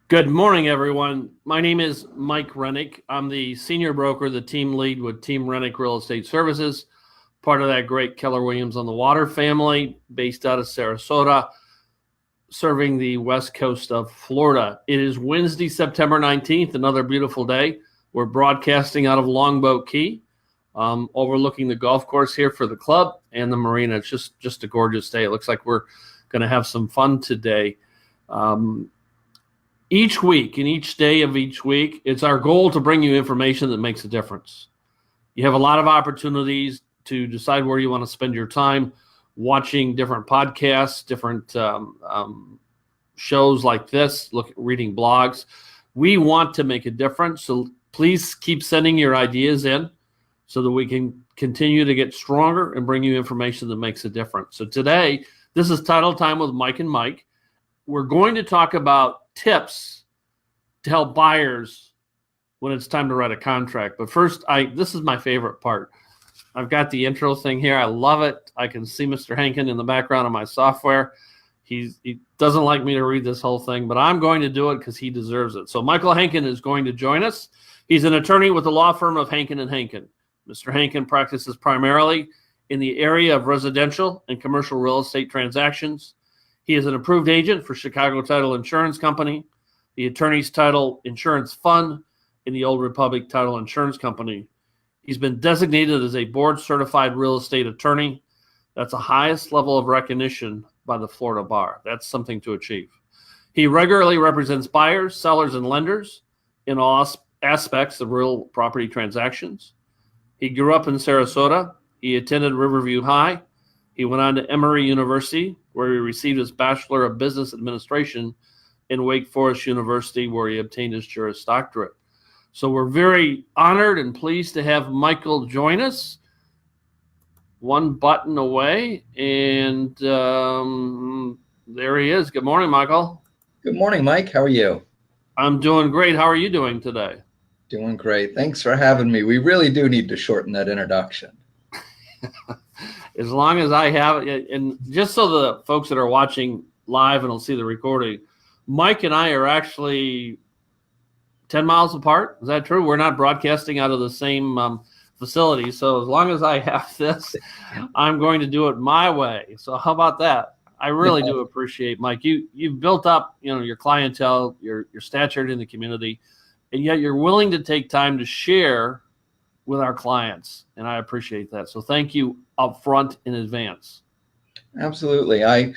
Good morning, everyone. My name is Mike Renick. I'm the senior broker, the team lead with Team Renick Real Estate Services, part of that great Keller Williams on the Water family, based out of Sarasota, serving the west coast of Florida. It is Wednesday, September 19th, another beautiful day. We're broadcasting out of Longboat Key, overlooking the golf course here for the club and the marina. It's just a gorgeous day. It looks like we're going to have some fun today. Each week and each day of each week, it's our goal to bring you information that makes a difference. You have a lot of opportunities to decide where you want to spend your time watching different podcasts, different shows like this, reading blogs. We want to make a difference, so please keep sending your ideas in so that we can continue to get stronger and bring you information that makes a difference. So today, this is Title Time with Mike and Mike. We're going to talk about tips to help buyers when it's time to write a contract. But first, this is my favorite part. I've got the intro thing here. I love it. I can see Mr. Hankin in the background of my software. He doesn't like me to read this whole thing, but I'm going to do it because he deserves it. So Michael Hankin is going to join us. He's an attorney with the law firm of Hankin & Hankin. Mr. Hankin practices primarily in the area of residential and commercial real estate transactions. He is an approved agent for Chicago Title Insurance Company, the Attorney's Title Insurance Fund, and the Old Republic Title Insurance Company. He's been designated as a board-certified real estate attorney. That's the highest level of recognition by the Florida Bar. That's something to achieve. He regularly represents buyers, sellers, and lenders in all aspects of real property transactions. He grew up in Sarasota. He attended Riverview High. He went on to Emory University, where he received his Bachelor of Business Administration, in Wake Forest University, where he obtained his Juris Doctorate. So we're very honored and pleased to have Michael join us. One button away, and there he is. Good morning, Michael. Good morning, Mike. How are you? I'm doing great. How are you doing today? Doing great. Thanks for having me. We really do need to shorten that introduction. As long as I have it, and just so the folks that are watching live and will see the recording, Mike and I are actually 10 miles apart. Is that true? We're not broadcasting out of the same facility. So as long as I have this, I'm going to do it my way. So how about that? I really do appreciate, Mike. You've built up, your clientele, your stature in the community, and yet you're willing to take time to share with our clients, and I appreciate that. So thank you up front in advance. Absolutely. I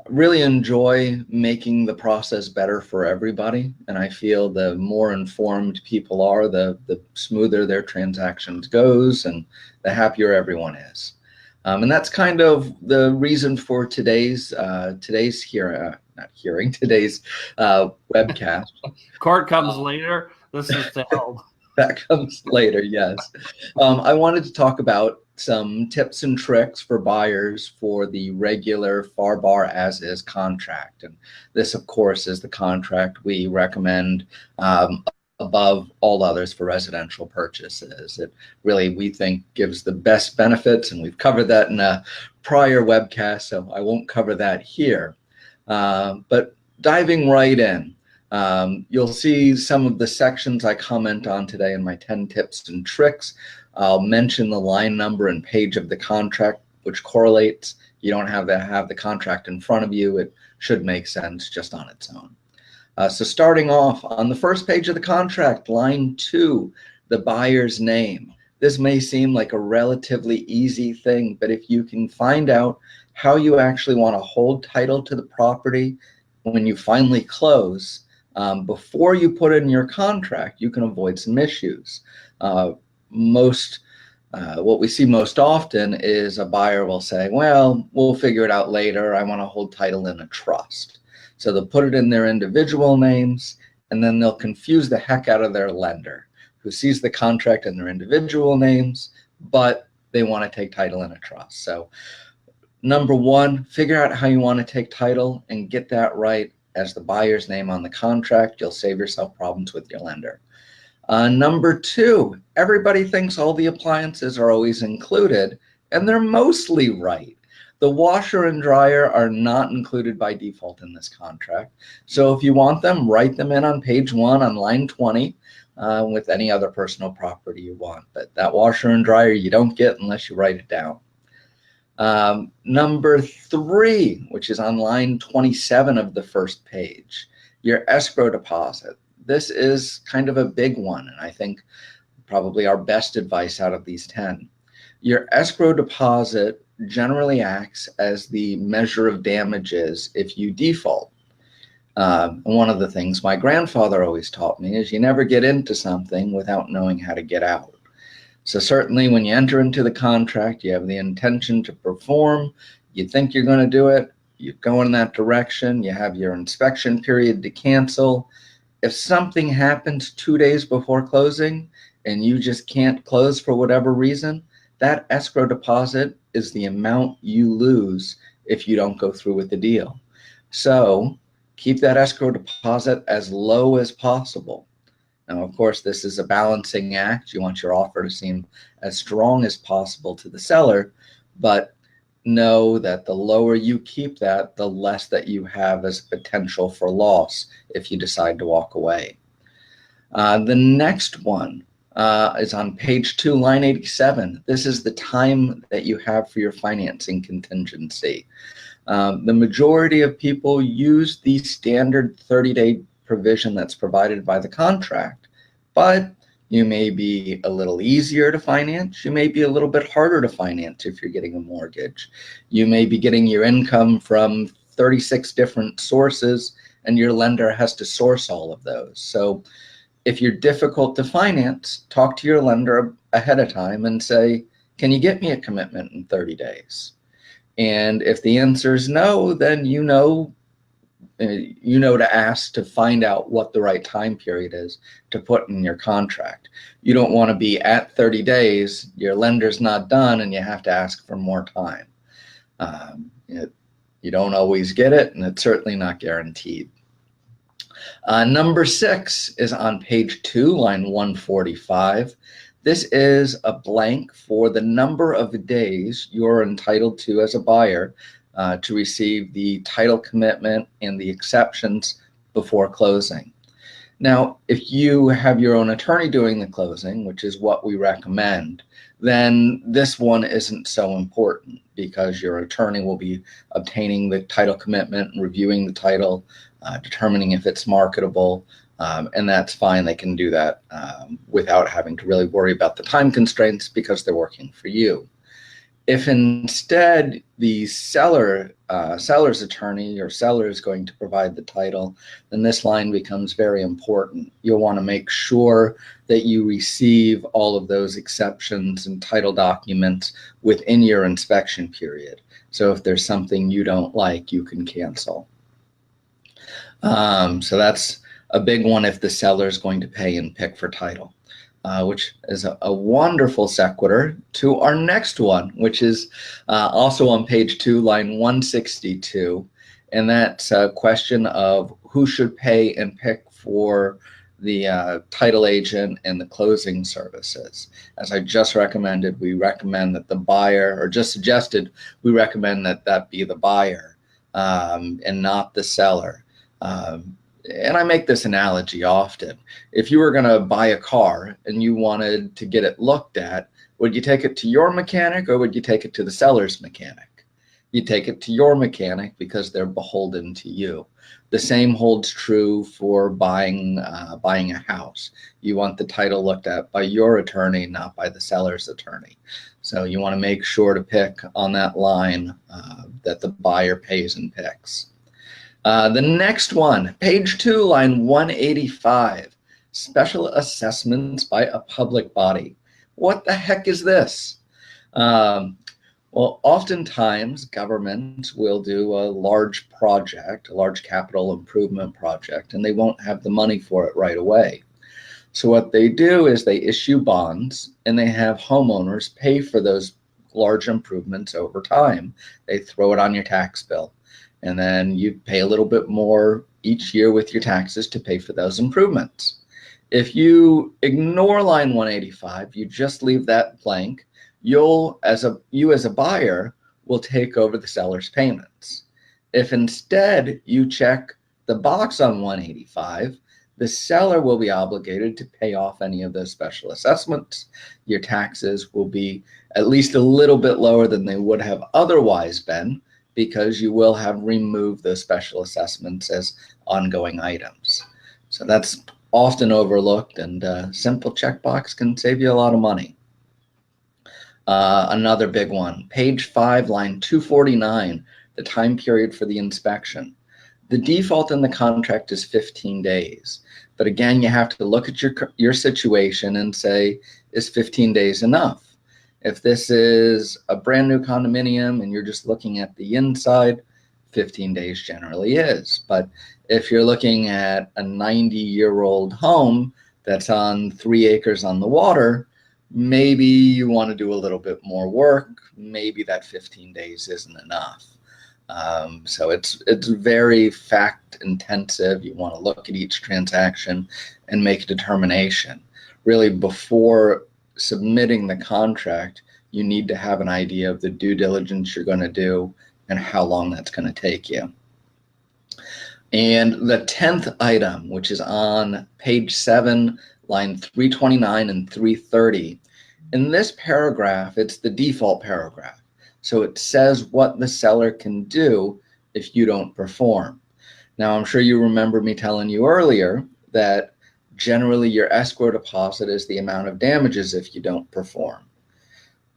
really enjoy making the process better for everybody, and I feel the more informed people are, the smoother their transactions goes, and the happier everyone is. And that's kind of the reason for today's webcast. Court comes later. This is to help. That comes later, yes. I wanted to talk about some tips and tricks for buyers for the regular FAR bar as is contract. And this, of course, is the contract we recommend above all others for residential purchases. It really, we think, gives the best benefits, and we've covered that in a prior webcast, so I won't cover that here. But diving right in, you'll see some of the sections I comment on today in my 10 tips and tricks. I'll mention the line number and page of the contract, which correlates. You don't have to have the contract in front of you. It should make sense just on its own. So starting off on the first page of the contract, line 2, the buyer's name. This may seem like a relatively easy thing, but if you can find out how you actually want to hold title to the property when you finally close, before you put it in your contract, you can avoid some issues. What we see most often is a buyer will say, well, we'll figure it out later. I want to hold title in a trust. So they'll put it in their individual names, and then they'll confuse the heck out of their lender, who sees the contract in their individual names, but they want to take title in a trust. So number one, figure out how you want to take title and get that right as the buyer's name on the contract. You'll save yourself problems with your lender. Number two, everybody thinks all the appliances are always included, and they're mostly right. The washer and dryer are not included by default in this contract. So if you want them, write them in on page 1 on line 20 with any other personal property you want. But that washer and dryer you don't get unless you write it down. Number 3, which is on line 27 of the first page, your escrow deposit. This is kind of a big one, and I think probably our best advice out of these 10. Your escrow deposit generally acts as the measure of damages if you default. One of the things my grandfather always taught me is you never get into something without knowing how to get out. So certainly when you enter into the contract, you have the intention to perform, you think you're going to do it, you go in that direction, you have your inspection period to cancel. If something happens 2 days before closing and you just can't close for whatever reason, that escrow deposit is the amount you lose if you don't go through with the deal. So keep that escrow deposit as low as possible. Now, of course, this is a balancing act. You want your offer to seem as strong as possible to the seller, but know that the lower you keep that, the less that you have as potential for loss if you decide to walk away. The next one is on page 2, line 87. This is the time that you have for your financing contingency. The majority of people use the standard 30-day provision that's provided by the contract, but you may be a little easier to finance. You may be a little bit harder to finance if you're getting a mortgage. You may be getting your income from 36 different sources and your lender has to source all of those. So if you're difficult to finance, talk to your lender ahead of time and say, can you get me a commitment in 30 days? And if the answer is no, then you know to ask to find out what the right time period is to put in your contract. You don't want to be at 30 days, your lender's not done, and you have to ask for more time. You don't always get it, and it's certainly not guaranteed. Number 6 is on page 2, line 145. This is a blank for the number of days you're entitled to as a buyer to receive the title commitment and the exceptions before closing. Now, if you have your own attorney doing the closing, which is what we recommend, then this one isn't so important because your attorney will be obtaining the title commitment, reviewing the title, determining if it's marketable, and that's fine. They can do that without having to really worry about the time constraints because they're working for you. If instead the seller's attorney or seller is going to provide the title, then this line becomes very important. You'll want to make sure that you receive all of those exceptions and title documents within your inspection period. So if there's something you don't like, you can cancel. So that's a big one if the seller is going to pay and pick for title. Which is a wonderful sequitur to our next one, which is also on page 2, line 162. And that's a question of who should pay and pick for the title agent and the closing services. As I just recommended, we recommend that the buyer, or just suggested, we recommend that that be the buyer and not the seller. And I make this analogy often. If you were going to buy a car and you wanted to get it looked at, would you take it to your mechanic or would you take it to the seller's mechanic? You take it to your mechanic because they're beholden to you. The same holds true for buying a house. You want the title looked at by your attorney, not by the seller's attorney. So you want to make sure to pick on that line that the buyer pays and picks. The next one, page 2, line 185, special assessments by a public body. What the heck is this? Well, oftentimes governments will do a large project, a large capital improvement project, and they won't have the money for it right away. So what they do is they issue bonds and they have homeowners pay for those large improvements over time. They throw it on your tax bill. And then you pay a little bit more each year with your taxes to pay for those improvements. If you ignore line 185, you just leave that blank, you as a buyer will take over the seller's payments. If instead you check the box on 185, the seller will be obligated to pay off any of those special assessments. Your taxes will be at least a little bit lower than they would have otherwise been, because you will have removed those special assessments as ongoing items. So that's often overlooked, and a simple checkbox can save you a lot of money. Another big one, page 5, line 249, the time period for the inspection. The default in the contract is 15 days. But again, you have to look at your situation and say, is 15 days enough? If this is a brand new condominium and you're just looking at the inside, 15 days generally is. But if you're looking at a 90-year-old home that's on 3 acres on the water, maybe you want to do a little bit more work. Maybe that 15 days isn't enough. So it's very fact intensive. You want to look at each transaction and make a determination. Really, before submitting the contract, you need to have an idea of the due diligence you're going to do and how long that's going to take you. And the 10th item, which is on page 7, line 329 and 330, in this paragraph, it's the default paragraph. So it says what the seller can do if you don't perform. Now, I'm sure you remember me telling you earlier that generally your escrow deposit is the amount of damages if you don't perform.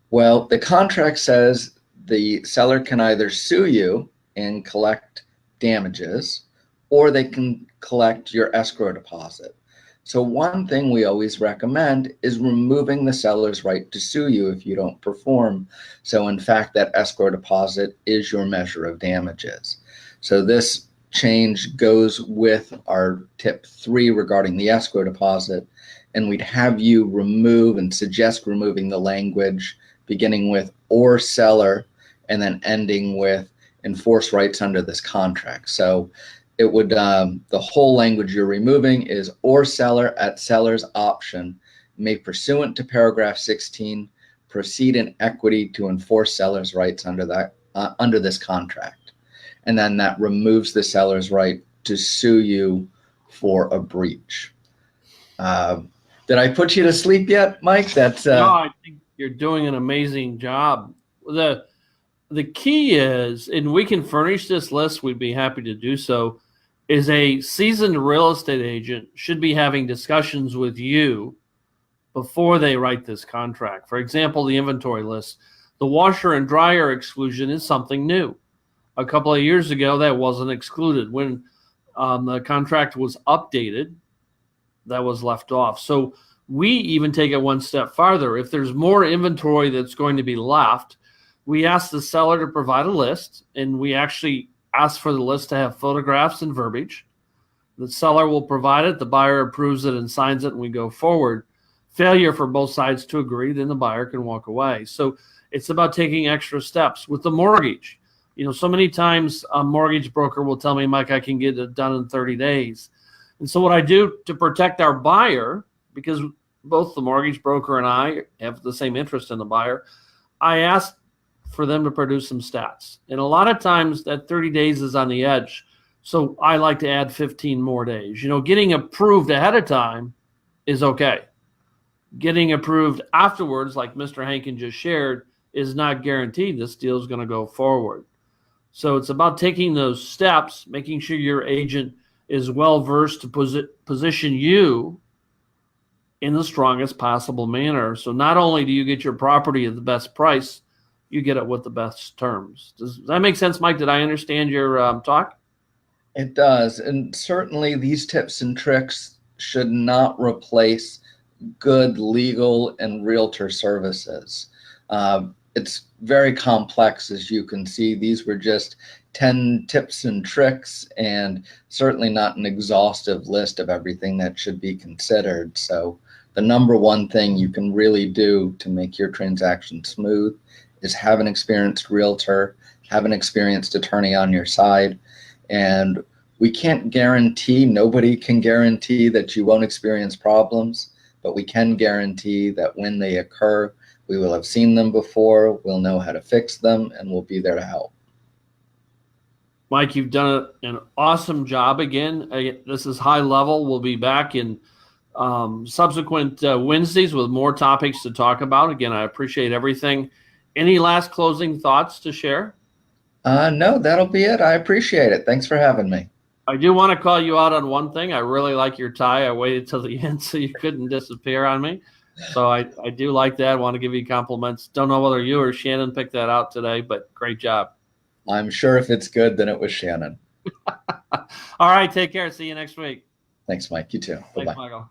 Well, the contract says the seller can either sue you and collect damages, or they can collect your escrow deposit. So one thing we always recommend is removing the seller's right to sue you if you don't perform. So in fact, that escrow deposit is your measure of damages. So this change goes with our tip 3 regarding the escrow deposit, and we'd have you remove and suggest removing the language beginning with or seller and then ending with enforce rights under this contract. So it would, the whole language you're removing is or seller at seller's option may, pursuant to paragraph 16, proceed in equity to enforce seller's rights under that under this contract. And then that removes the seller's right to sue you for a breach. Did I put you to sleep yet, Mike? That's no, I think you're doing an amazing job. The key is, and we can furnish this list, we'd be happy to do so, is a seasoned real estate agent should be having discussions with you before they write this contract. For example, the inventory list. The washer and dryer exclusion is something new. A couple of years ago, that wasn't excluded. When the contract was updated, that was left off. So we even take it one step farther. If there's more inventory that's going to be left, we ask the seller to provide a list, and we actually ask for the list to have photographs and verbiage. The seller will provide it, the buyer approves it and signs it, and we go forward. Failure for both sides to agree, then the buyer can walk away. So it's about taking extra steps. With the mortgage, you know, so many times a mortgage broker will tell me, Mike, I can get it done in 30 days. And so what I do to protect our buyer, because both the mortgage broker and I have the same interest in the buyer, I ask for them to produce some stats. And a lot of times that 30 days is on the edge. So I like to add 15 more days. You know, getting approved ahead of time is okay. Getting approved afterwards, like Mr. Hankin just shared, is not guaranteed this deal is going to go forward. So it's about taking those steps, making sure your agent is well versed to position you in the strongest possible manner. So not only do you get your property at the best price, you get it with the best terms. Does that make sense, Mike? Did I understand your talk? It does. And certainly these tips and tricks should not replace good legal and realtor services. It's very complex, as you can see. These were just 10 tips and tricks, and certainly not an exhaustive list of everything that should be considered. So the number one thing you can really do to make your transaction smooth is have an experienced realtor, have an experienced attorney on your side. And we can't guarantee, nobody can guarantee that you won't experience problems, but we can guarantee that when they occur, We will have seen them before. We'll know how to fix them, and we'll be there to help. Mike, you've done an awesome job again. This is high level. We'll be back in subsequent Wednesdays with more topics to talk about. Again, I appreciate everything. Any last closing thoughts to share? No, that'll be it. I appreciate it. Thanks for having me. I do want to call you out on one thing. I really like your tie. I waited till the end so you couldn't disappear on me. So I do like that. I want to give you compliments. Don't know whether you or Shannon picked that out today, but great job. I'm sure if it's good, then it was Shannon. All right. Take care. See you next week. Thanks, Mike. You too. Thanks, Bye-bye. Michael.